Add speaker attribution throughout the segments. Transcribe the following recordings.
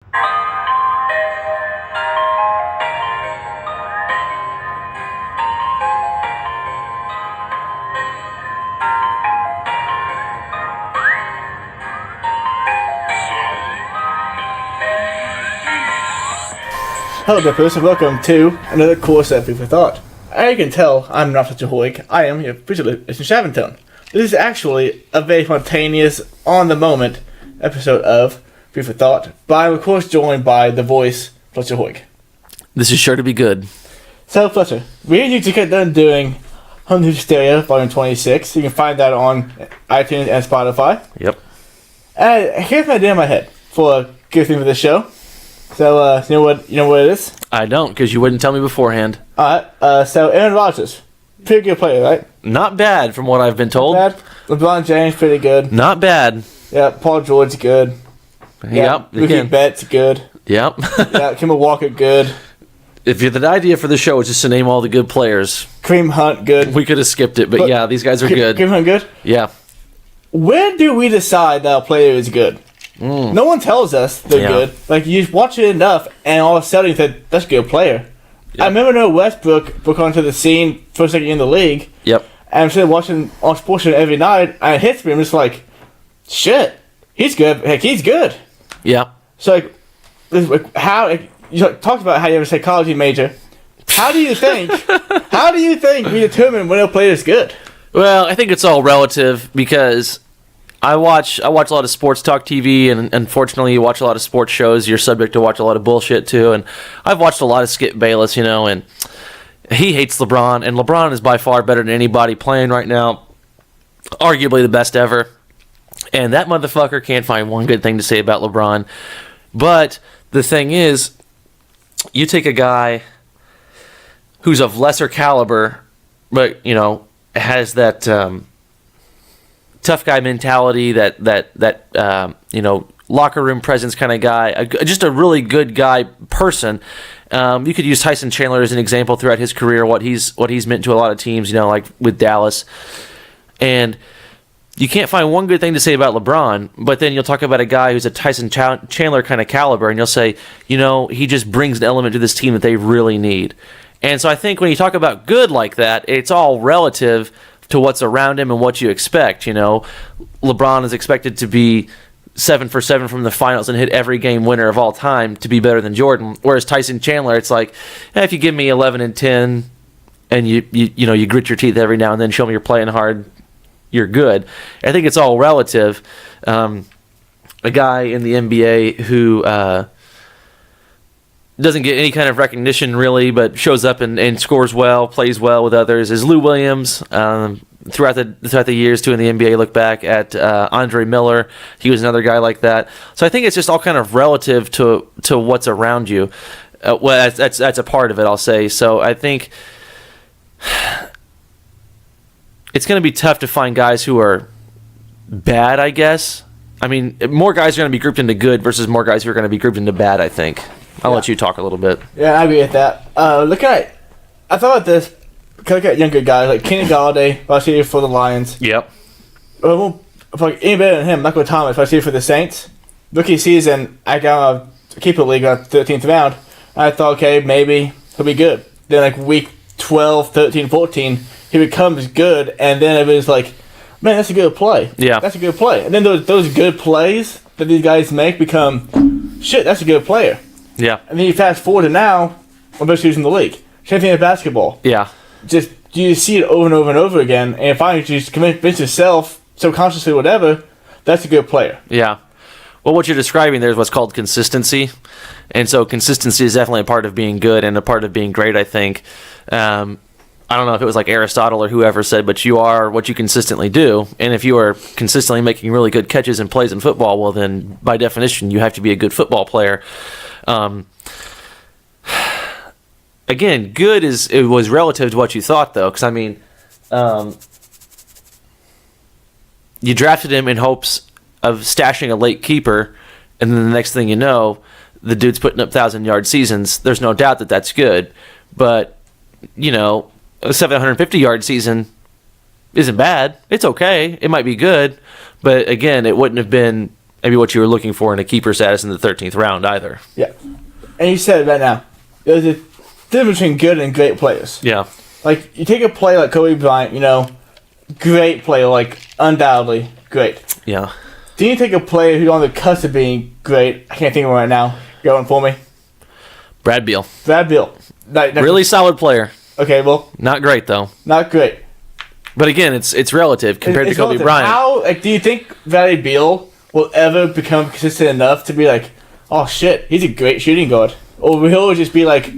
Speaker 1: Hello, Dippers, and welcome to another course of Food for Thought. As you can tell, I'm not such a hoik. I am your producer, Mr. Shavington. This is actually a very spontaneous, on-the-moment episode of Food for Thought, but I'm of course joined by the voice, Fletcher Hoik.
Speaker 2: This is sure to be good.
Speaker 1: So, Fletcher, we need to get done doing Hunter Hysteria, Volume 26. You can find that on iTunes and Spotify.
Speaker 2: Yep.
Speaker 1: And here's my idea in my head for a good thing for this show. So, you know what it is?
Speaker 2: I don't, because you wouldn't tell me beforehand.
Speaker 1: Alright, so Aaron Rodgers. Pretty good player, right?
Speaker 2: Not bad, from what I've been told.
Speaker 1: Bad. LeBron James, pretty good.
Speaker 2: Not bad.
Speaker 1: Yeah, Paul George, good.
Speaker 2: Yep.
Speaker 1: Mookie
Speaker 2: Again.
Speaker 1: Betts, good.
Speaker 2: Yep.
Speaker 1: Yeah, Kimball Walker, good.
Speaker 2: If the idea for the show was just to name all the good players,
Speaker 1: Kareem Hunt, good.
Speaker 2: we could have skipped it. But yeah, these guys are good.
Speaker 1: Kareem Hunt, good?
Speaker 2: Yeah.
Speaker 1: When do we decide that a player is good? No one tells us they're good. Like, you just watch it enough, and all of a sudden you think, that's a good player.
Speaker 2: Yep.
Speaker 1: I remember Noah Westbrook broke onto the scene first second in the league.
Speaker 2: Yep.
Speaker 1: And I'm sitting watching on SportsCenter every night, and it hits me. I'm just like, shit, he's good. Heck, he's good.
Speaker 2: Yeah.
Speaker 1: So, how you talked about how you have a psychology major. How do you think? We determine when a player is good?
Speaker 2: Well, I think it's all relative because I watch a lot of sports talk TV, and unfortunately, you watch a lot of sports shows. You're subject to watch a lot of bullshit too. And I've watched a lot of Skip Bayless, and he hates LeBron, and LeBron is by far better than anybody playing right now, arguably the best ever. And that motherfucker can't find one good thing to say about LeBron. But the thing is, you take a guy who's of lesser caliber, but has that tough guy mentality, that locker room presence kind of guy, just a really good guy person. You could use Tyson Chandler as an example throughout his career, what he's meant to a lot of teams, like with Dallas. And you can't find one good thing to say about LeBron, but then you'll talk about a guy who's a Tyson Chandler kind of caliber, and you'll say, he just brings an element to this team that they really need. And so I think when you talk about good like that, it's all relative to what's around him and what you expect. LeBron is expected to be 7 for 7 from the finals and hit every game winner of all time to be better than Jordan. Whereas Tyson Chandler, it's like, if you give me 11 and 10 and you grit your teeth every now and then, show me you're playing hard, you're good. I think it's all relative. A guy in the NBA who doesn't get any kind of recognition really, but shows up and scores well, plays well with others, is Lou Williams. Throughout the years too in the NBA, look back at Andre Miller. He was another guy like that. So I think it's just all kind of relative to what's around you. Well, that's a part of it, I'll say. So I think it's going to be tough to find guys who are bad, I guess. I mean, more guys are going to be grouped into good versus more guys who are going to be grouped into bad, I think. I'll let you talk a little bit.
Speaker 1: Yeah, I agree with that. I thought about this. Look at younger guys like Kenny Galladay, varsity for the Lions.
Speaker 2: Yep.
Speaker 1: Any better than him, Michael Thomas, varsity for the Saints. Rookie season, I got a keeper league on the 13th round. I thought, okay, maybe he'll be good. Then like week 12, 13, 14, he becomes good, and then it was like, man, that's a good play.
Speaker 2: Yeah.
Speaker 1: That's a good play. And then those good plays that these guys make become, shit, that's a good player.
Speaker 2: Yeah.
Speaker 1: And then you fast forward to now, one of the best shooters in the league. Same thing with basketball.
Speaker 2: Yeah.
Speaker 1: Just you see it over and over and over again, and finally you just convince yourself, subconsciously, whatever, that's a good player.
Speaker 2: Yeah. Well, what you're describing there is what's called consistency. And so consistency is definitely a part of being good and a part of being great, I think. I don't know if it was like Aristotle or whoever said, but you are what you consistently do. And if you are consistently making really good catches and plays in football, well, then by definition, you have to be a good football player. Again, good was relative to what you thought, though, because, I mean, you drafted him in hopes of stashing a late keeper, and then the next thing you know, the dude's putting up 1,000-yard seasons. There's no doubt that that's good, but, a 750-yard season isn't bad. It's okay. It might be good, but, again, it wouldn't have been maybe what you were looking for in a keeper status in the 13th round either.
Speaker 1: Yeah. And you said it right now. There's a difference between good and great players.
Speaker 2: Yeah.
Speaker 1: Like, you take a player like Kobe Bryant, great player, like, undoubtedly great.
Speaker 2: Yeah.
Speaker 1: Then you take a player who's on the cusp of being great. I can't think of him right now. Going for me.
Speaker 2: Brad Beal.
Speaker 1: Brad Beal.
Speaker 2: Really solid player.
Speaker 1: Okay, well,
Speaker 2: Not great, though.
Speaker 1: not great.
Speaker 2: But again, it's relative compared
Speaker 1: It's
Speaker 2: to Kobe
Speaker 1: relative.
Speaker 2: Bryant.
Speaker 1: How, do you think Bradley Beal will ever become consistent enough to be like, oh shit, he's a great shooting guard? Or he'll just be like,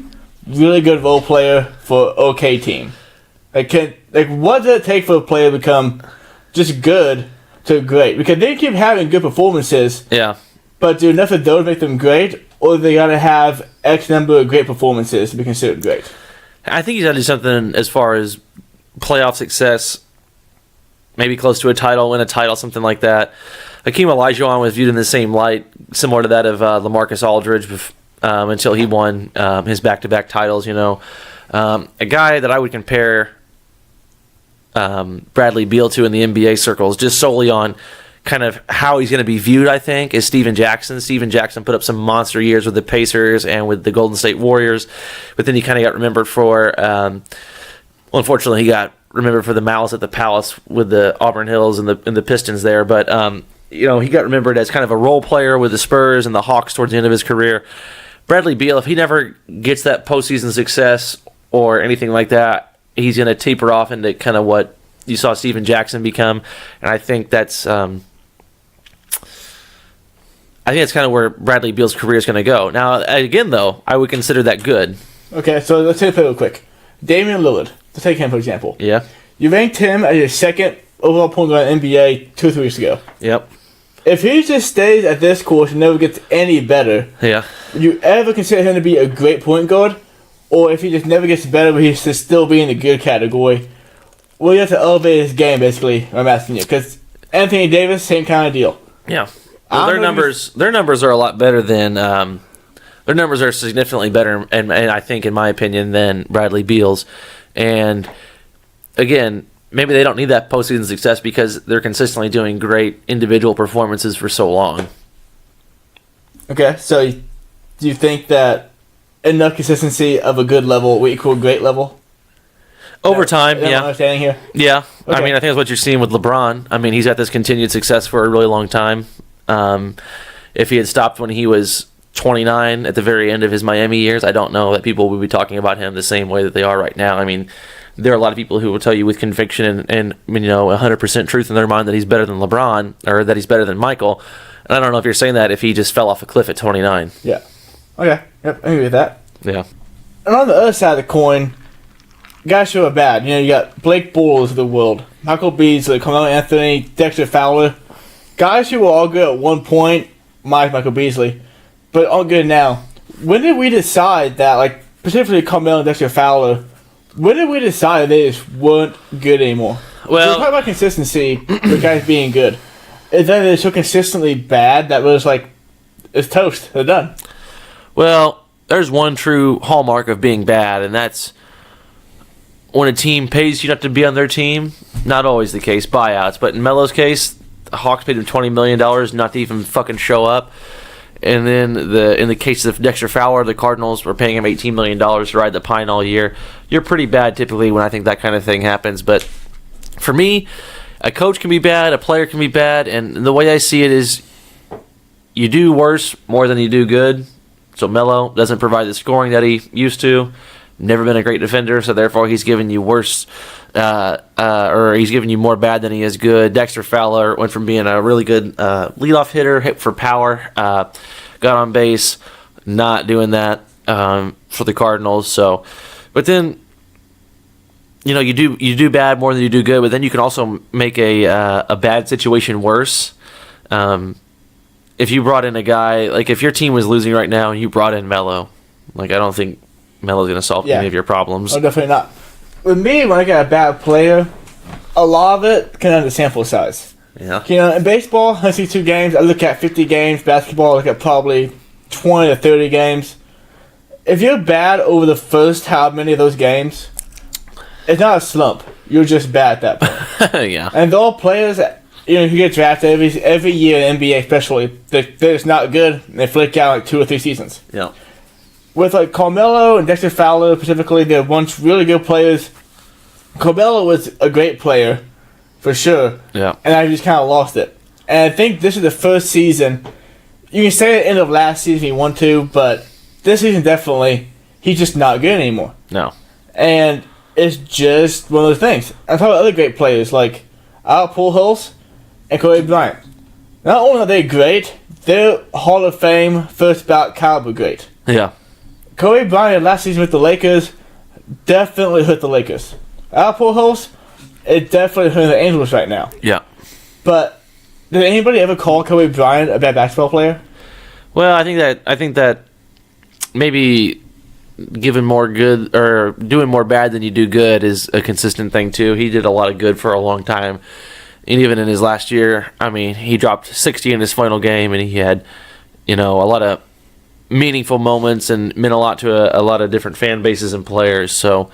Speaker 1: really good role player for okay team? What does it take for a player to become just good to great? Because they keep having good performances,
Speaker 2: Yeah.
Speaker 1: but do enough of those make them great? Or they gotta have X number of great performances to be considered great?
Speaker 2: I think he's got to do something as far as playoff success, maybe close to a title, win a title, something like that. Hakeem Olajuwon was viewed in the same light, similar to that of LaMarcus Aldridge, until he won his back-to-back titles. A guy that I would compare Bradley Beal to in the NBA circles, just solely on kind of how he's going to be viewed, I think, is Steven Jackson. Steven Jackson put up some monster years with the Pacers and with the Golden State Warriors, but then he kind of got remembered for, unfortunately, he got remembered for the malice at the Palace with the Auburn Hills and the Pistons there, but he got remembered as kind of a role player with the Spurs and the Hawks towards the end of his career. Bradley Beal, if he never gets that postseason success or anything like that, he's going to taper off into kind of what you saw Steven Jackson become, and I think that's kind of where Bradley Beal's career is going to go. Now, again, though, I would consider that good.
Speaker 1: Okay, so let's take it real quick. Damian Lillard, let's take him for example.
Speaker 2: Yeah.
Speaker 1: You ranked him as your second overall point guard in the NBA 2 or 3 weeks ago.
Speaker 2: Yep.
Speaker 1: If he just stays at this course and never gets any better,
Speaker 2: Yeah.
Speaker 1: would you ever consider him to be a great point guard? Or if he just never gets better, but he's just still be in the good category, will you have to elevate his game, basically, I'm asking you? Because Anthony Davis, same kind of deal.
Speaker 2: Yeah. Well, their numbers are a lot better than their numbers are significantly better, and I think, in my opinion, than Bradley Beal's. And again, maybe they don't need that postseason success because they're consistently doing great individual performances for so long.
Speaker 1: Okay, so do you think that enough consistency of a good level will equal great level?
Speaker 2: Over time,
Speaker 1: Is that what I'm
Speaker 2: yeah.
Speaker 1: understanding here?
Speaker 2: Yeah.
Speaker 1: Okay.
Speaker 2: I mean, I think that's what you're seeing with LeBron. I mean, he's had this continued success for a really long time. If he had stopped when he was 29 at the very end of his Miami years, I don't know that people would be talking about him the same way that they are right now. I mean, there are a lot of people who will tell you with conviction and 100% truth in their mind that he's better than LeBron or that he's better than Michael. And I don't know if you're saying that if he just fell off a cliff at 29.
Speaker 1: Yeah. Okay, yep, I agree with that.
Speaker 2: Yeah.
Speaker 1: And on the other side of the coin, guys who are bad. You got Blake Bortles of the world, Michael Beasley, Carmelo Anthony, Dexter Fowler. Guys who were all good at one point, Michael Beasley, but all good now. When did we decide that, particularly Carmelo and Dexter Fowler, when did we decide that they just weren't good anymore?
Speaker 2: Well,
Speaker 1: we talk about consistency for guys being good. Is that they're so consistently bad that we're just it's toast, they're done?
Speaker 2: Well, there's one true hallmark of being bad, and that's when a team pays you not to be on their team. Not always the case, buyouts, but in Melo's case, the Hawks paid him $20 million not to even fucking show up. And then in the case of Dexter Fowler, the Cardinals were paying him $18 million to ride the pine all year. You're pretty bad typically when I think that kind of thing happens. But for me, a coach can be bad, a player can be bad, and the way I see it is you do worse more than you do good. So Melo doesn't provide the scoring that he used to. Never been a great defender, so therefore he's giving you worse, or he's giving you more bad than he is good. Dexter Fowler went from being a really good leadoff hitter, hit for power, got on base, not doing that for the Cardinals. So, but then you do bad more than you do good, but then you can also make a bad situation worse. If you brought in a guy, if your team was losing right now and you brought in Melo, I don't think Melo's going to solve any of your problems.
Speaker 1: Oh, definitely not. With me, when I get a bad player, a lot of it can have the sample size.
Speaker 2: Yeah.
Speaker 1: In baseball, I see 2 games. I look at 50 games. Basketball, I look at probably 20 to 30 games. If you're bad over the first how many of those games, it's not a slump. You're just bad at that point.
Speaker 2: Yeah.
Speaker 1: And they're all players he gets drafted every year in the NBA, especially. They're just not good. And they flick out like 2 or 3 seasons.
Speaker 2: Yeah.
Speaker 1: With like Carmelo and Dexter Fowler specifically, they're once really good players. Carmelo was a great player, for sure.
Speaker 2: Yeah.
Speaker 1: And I just kind of lost it. And I think this is the first season. You can say at the end of last season he won 2, but this season definitely, he's just not good anymore.
Speaker 2: No.
Speaker 1: And it's just one of those things. I'm talking about other great players like Al Pujols and Kobe Bryant. Not only are they great, they're Hall of Fame, first ballot caliber great.
Speaker 2: Yeah.
Speaker 1: Kobe Bryant last season with the Lakers definitely hurt the Lakers. Al Pujols, it definitely hurt the Angels right now.
Speaker 2: Yeah.
Speaker 1: But did anybody ever call Kobe Bryant a bad basketball player?
Speaker 2: Well, I think that maybe giving more good or doing more bad than you do good is a consistent thing too. He did a lot of good for a long time, and even in his last year, I mean, he dropped 60 in his final game, and he had, a lot of meaningful moments and meant a lot to a lot of different fan bases and players. So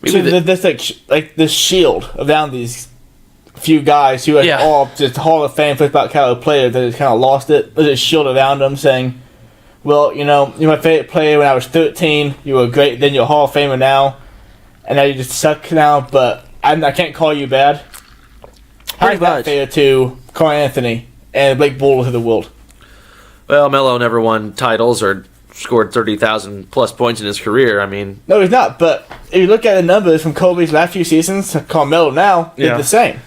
Speaker 2: maybe
Speaker 1: that's like the shield around these few guys who are all just Hall of Fame first ballot caliber players that just kind of lost it. There's a shield around them saying, well, you're my favorite player when I was 13. You were great. Then you're a Hall of Famer now. And now you just suck now, but I can't call you bad. How's that fair to Carl Anthony and Blake Bortles of the world?
Speaker 2: Well, Melo never won titles or scored 30,000 plus points in his career. I mean,
Speaker 1: no, he's not. But if you look at the numbers from Kobe's last few seasons to Carmelo now, they're the same.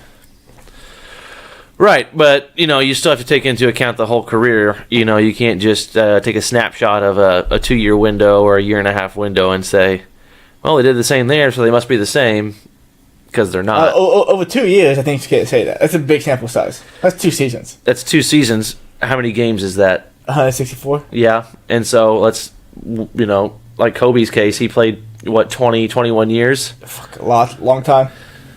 Speaker 2: Right, but you still have to take into account the whole career. You can't just take a snapshot of a 2-year window or a 1.5 year window and say, well, they did the same there, so they must be the same, because they're not.
Speaker 1: Over 2 years, I think you can't say that. That's a big sample size. That's 2 seasons.
Speaker 2: That's 2 seasons. How many games is that?
Speaker 1: 164.
Speaker 2: Yeah, and so let's, like Kobe's case, he played, 20, 21 years?
Speaker 1: Fuck, long time.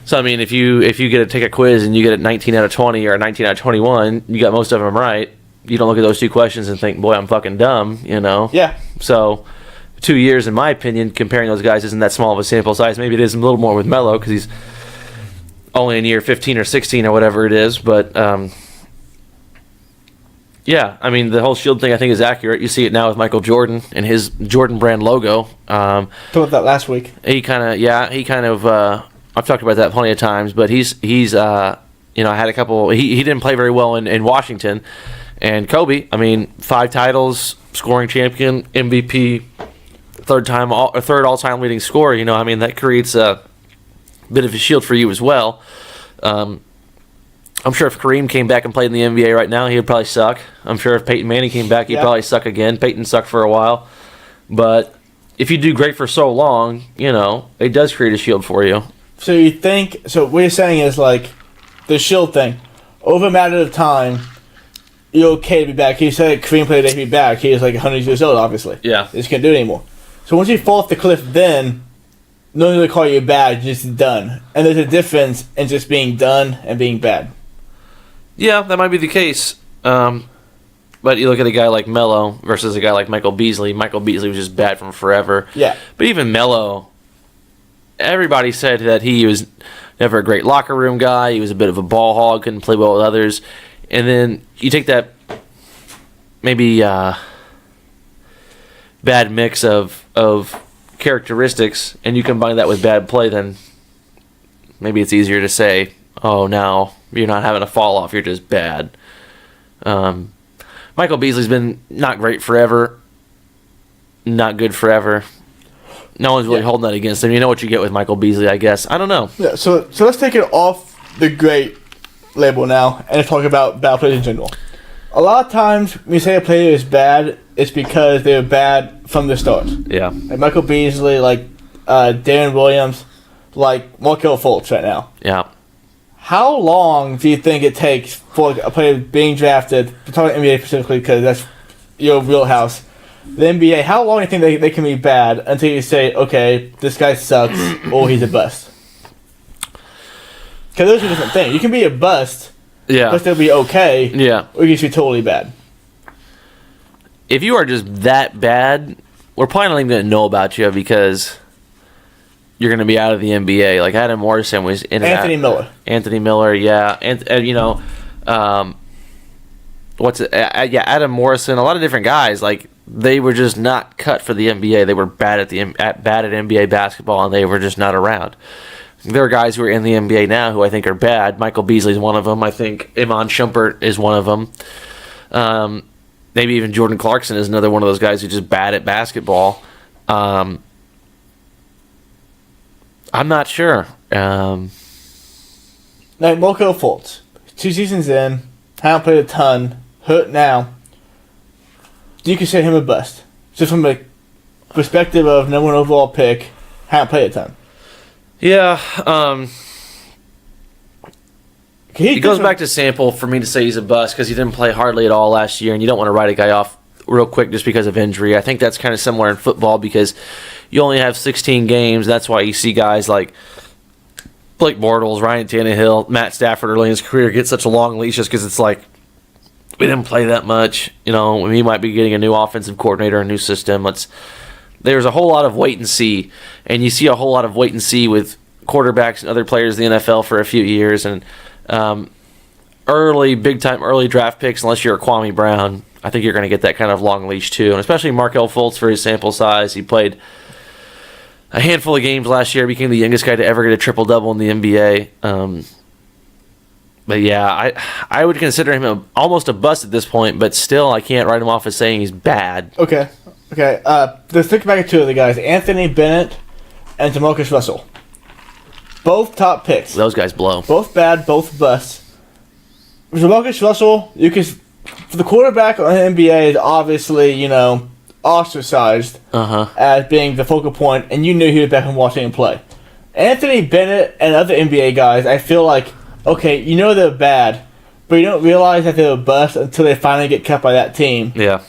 Speaker 2: So, I mean, if you get to take a quiz and you get a 19 out of 20 or a 19 out of 21, you got most of them right. You don't look at those 2 questions and think, boy, I'm fucking dumb,
Speaker 1: Yeah.
Speaker 2: So, 2 years, in my opinion, comparing those guys isn't that small of a sample size. Maybe it is a little more with Melo because he's only in year 15 or 16 or whatever it is. But, yeah, I mean, the whole Shield thing I think is accurate. You see it now with Michael Jordan and his Jordan brand logo.
Speaker 1: Talked about that last week.
Speaker 2: I've talked about that plenty of times, but he's had a couple. He didn't play very well in Washington, and Kobe. I mean, 5 titles, scoring champion, MVP, third all-time leading scorer. I mean, that creates a bit of a shield for you as well. I'm sure if Kareem came back and played in the NBA right now, he would probably suck. I'm sure if Peyton Manning came back, he'd probably suck again. Peyton sucked for a while, but if you do great for so long, it does create a shield for you.
Speaker 1: So what you're saying is like the shield thing. Over a matter of time, you're okay to be back. He said Kareem played to be back. He was like 100 years old, obviously.
Speaker 2: Yeah.
Speaker 1: He just can't do it anymore. So once you fall off the cliff, then no one will call you bad, you're just done. And there's a difference in just being done and being bad.
Speaker 2: Yeah, that might be the case. But you look at a guy like Melo versus a guy like Michael Beasley. Michael Beasley was just bad from forever.
Speaker 1: Yeah.
Speaker 2: But even Melo, everybody said that he was never a great locker room guy. He was a bit of a ball hog, couldn't play well with others. And then you take that maybe bad mix of characteristics and you combine that with bad play, then maybe it's easier to say, oh, now you're not having a fall off, you're just bad. Michael Beasley's been not great forever, not good forever. No one's really holding that against him. You know what you get with Michael Beasley, I guess. I don't know.
Speaker 1: Yeah, so let's take it off the great label now and talk about bad players in general. A lot of times when you say a player is bad, it's because they're bad from the start.
Speaker 2: Yeah.
Speaker 1: Like Michael Beasley, like Darren Williams, like Markelle Fultz right now.
Speaker 2: Yeah.
Speaker 1: How long do you think it takes for a player being drafted, we're talking NBA specifically because that's your wheelhouse, the NBA, how long do you think they can be bad until you say, okay, this guy sucks or he's a bust? Because those are different things. You can be a bust, but still be okay, or you can be totally bad.
Speaker 2: If you are just that bad, we're probably not even going to know about you because you're going to be out of the NBA. Like Adam Morrison was in
Speaker 1: Anthony Miller.
Speaker 2: Anthony Miller, yeah. And you know, Adam Morrison, a lot of different guys, like they were just not cut for the NBA. They were bad at NBA basketball, and they were just not around. There are guys who are in the NBA now who I think are bad. Michael Beasley is one of them. I think Iman Shumpert is one of them. Maybe even Jordan Clarkson is another one of those guys who's just bad at basketball. I'm not sure.
Speaker 1: Like Markelle Fultz, 2 seasons in, haven't played a ton, hurt now. Do you consider him a bust? Just from a perspective of number 1 overall pick, haven't played a ton.
Speaker 2: Yeah.
Speaker 1: It
Speaker 2: goes back to sample for me to say he's a bust because he didn't play hardly at all last year, and you don't want to write a guy off real quick just because of injury. I think that's kind of similar in football because you only have 16 games. That's why you see guys like Blake Bortles, Ryan Tannehill, Matt Stafford early in his career get such a long leash just because it's like, we didn't play that much. You know, we might be getting a new offensive coordinator, a new system. There's a whole lot of wait and see, and you see a whole lot of wait and see with quarterbacks and other players in the NFL for a few years, and early draft picks, unless you're a Kwame Brown, I think you're going to get that kind of long leash too, and especially Markelle Fultz for his sample size. He played a handful of games last year, became the youngest guy to ever get a triple-double in the NBA. But yeah, I would consider him almost a bust at this point, but still I can't write him off as saying he's bad.
Speaker 1: Okay. Let's think back at 2 of the guys, Anthony Bennett and DeMarcus Russell. Both top picks.
Speaker 2: Those guys blow.
Speaker 1: Both bad, both busts. DeMarcus Russell, for the quarterback on the NBA is obviously, ostracized as being the focal point, and you knew he was back and watching him play. Anthony Bennett and other NBA guys, I feel like, okay, they're bad, but you don't realize that they're a bust until they finally get cut by that team.
Speaker 2: Yeah.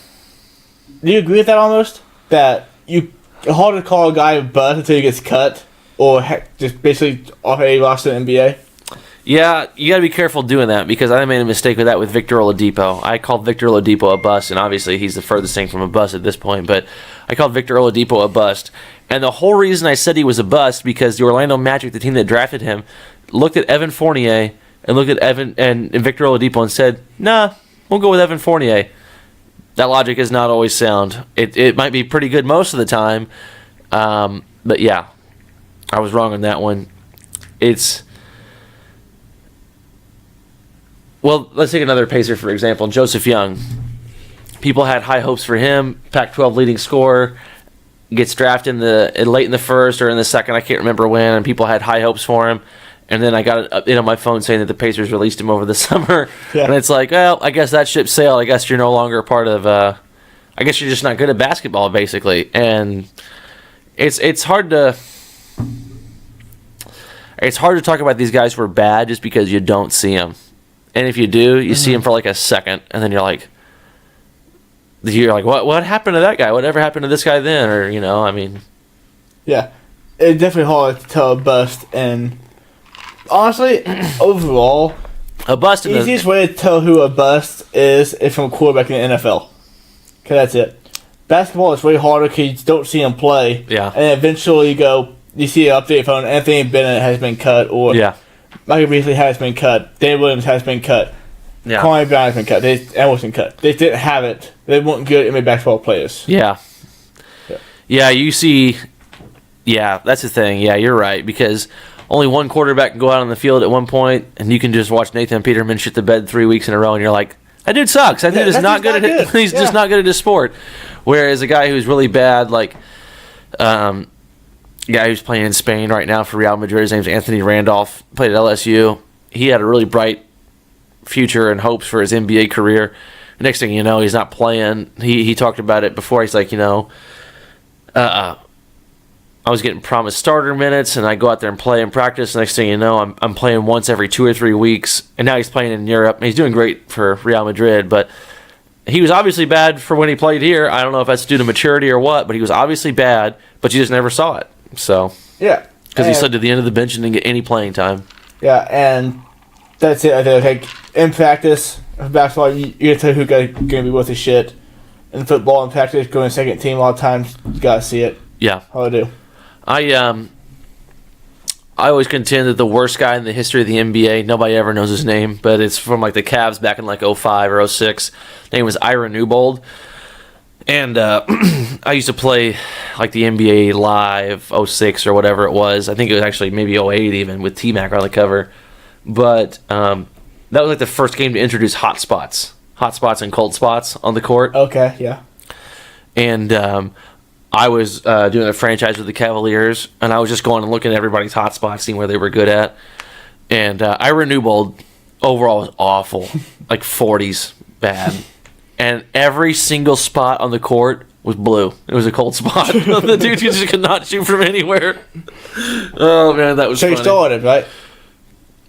Speaker 1: Do you agree with that almost? That it's hard to call a guy a bust until he gets cut, or just basically off a roster in the NBA?
Speaker 2: Yeah, you got to be careful doing that because I made a mistake with that with Victor Oladipo. I called Victor Oladipo a bust, and obviously he's the furthest thing from a bust at this point, but I called Victor Oladipo a bust. And the whole reason I said he was a bust because the Orlando Magic, the team that drafted him, looked at Evan Fournier and looked at Evan and Victor Oladipo and said, nah, we'll go with Evan Fournier. That logic is not always sound. It might be pretty good most of the time, but yeah, I was wrong on that one. Well, let's take another Pacer, for example, Joseph Young. People had high hopes for him, Pac-12 leading scorer, gets drafted late in the first or in the second, I can't remember when, and people had high hopes for him. And then I got an update on my phone saying that the Pacers released him over the summer. Yeah. And it's like, well, I guess that ship sailed. I guess you're no longer a part of I guess you're just not good at basketball, basically. And it's hard to talk about these guys who are bad just because you don't see them. And if you do, you see them for like a second, and then you're like, what happened to that guy? Whatever happened to this guy then? Or,
Speaker 1: Yeah. It's definitely hard to tell a bust, and honestly, overall,
Speaker 2: a bust.
Speaker 1: The easiest way to tell who a bust is from a quarterback in the NFL. Okay, that's it. Basketball is way harder because you don't see him play.
Speaker 2: Yeah.
Speaker 1: And eventually you see an update phone, Anthony Bennett has been cut, or Michael Beasley has been cut, Dave Williams has been cut, Kwame Brown has been cut, and was been cut. They didn't have it. They weren't good NBA basketball players.
Speaker 2: Yeah, you see. Yeah, that's the thing. Yeah, you're right, because only one quarterback can go out on the field at one point, and you can just watch Nathan Peterman shit the bed 3 weeks in a row, and you're like, that dude sucks. That dude is not good at it. He's just not good at his sport. Whereas a guy who's really bad, like guy who's playing in Spain right now for Real Madrid, his name's Anthony Randolph, played at LSU. He had a really bright future and hopes for his NBA career. Next thing you know, he's not playing. He talked about it before. He's like, I was getting promised starter minutes, and I go out there and play and practice. Next thing you know, I'm playing once every 2 or 3 weeks, and now he's playing in Europe. And he's doing great for Real Madrid, but he was obviously bad for when he played here. I don't know if that's due to maturity or what, but he was obviously bad, but you just never saw it. So
Speaker 1: yeah,
Speaker 2: because he slid to the end of the bench and didn't get any playing time.
Speaker 1: Yeah, and that's it. I think in practice of basketball, you gotta tell who's gonna be worth his shit. In football, in practice, going second team a lot of times, you gotta see it.
Speaker 2: Yeah,
Speaker 1: how I do.
Speaker 2: I always contend that the worst guy in the history of the NBA, nobody ever knows his name, but it's from like the Cavs back in like '05 or '06. His name was Ira Newbold. And I used to play like the NBA Live '06 or whatever it was. I think it was actually maybe '08 even with T-Mac on the cover. But that was like the first game to introduce hot spots and cold spots on the court.
Speaker 1: Okay, yeah.
Speaker 2: And I was doing a franchise with the Cavaliers, and I was just going and looking at everybody's hot spots, seeing where they were good at. And Ira Newbold overall was awful, like 40s bad. And every single spot on the court was blue. It was a cold spot. The dude just could not shoot from anywhere. Oh, man, that was
Speaker 1: So
Speaker 2: funny.
Speaker 1: you started, right?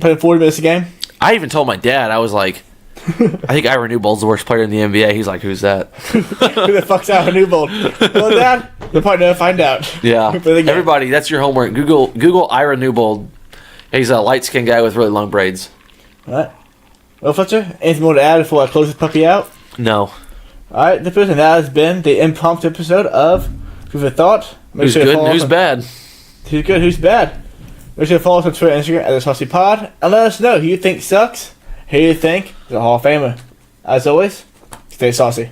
Speaker 1: Playing 40 minutes a game?
Speaker 2: I even told my dad, I was like, I think Ira Newbold's the worst player in the NBA. He's like, who's that?
Speaker 1: Who the fuck's out of Newbold? Well, Dad, you'll probably never find out.
Speaker 2: Yeah.
Speaker 1: Play the game.
Speaker 2: Everybody, that's your homework. Google Ira Newbold. He's a light-skinned guy with really long braids.
Speaker 1: All right. Well, Fletcher, anything more to add before I close this puppy out?
Speaker 2: No.
Speaker 1: Alright, the person that has been the impromptu episode of Food for Thought. Make
Speaker 2: Who's
Speaker 1: sure to
Speaker 2: good
Speaker 1: follow
Speaker 2: and who's
Speaker 1: us on-
Speaker 2: bad?
Speaker 1: Who's good, who's bad? Make sure to follow us on Twitter and Instagram at the Saucy Pod and let us know who you think sucks, who you think is a Hall of Famer. As always, stay saucy.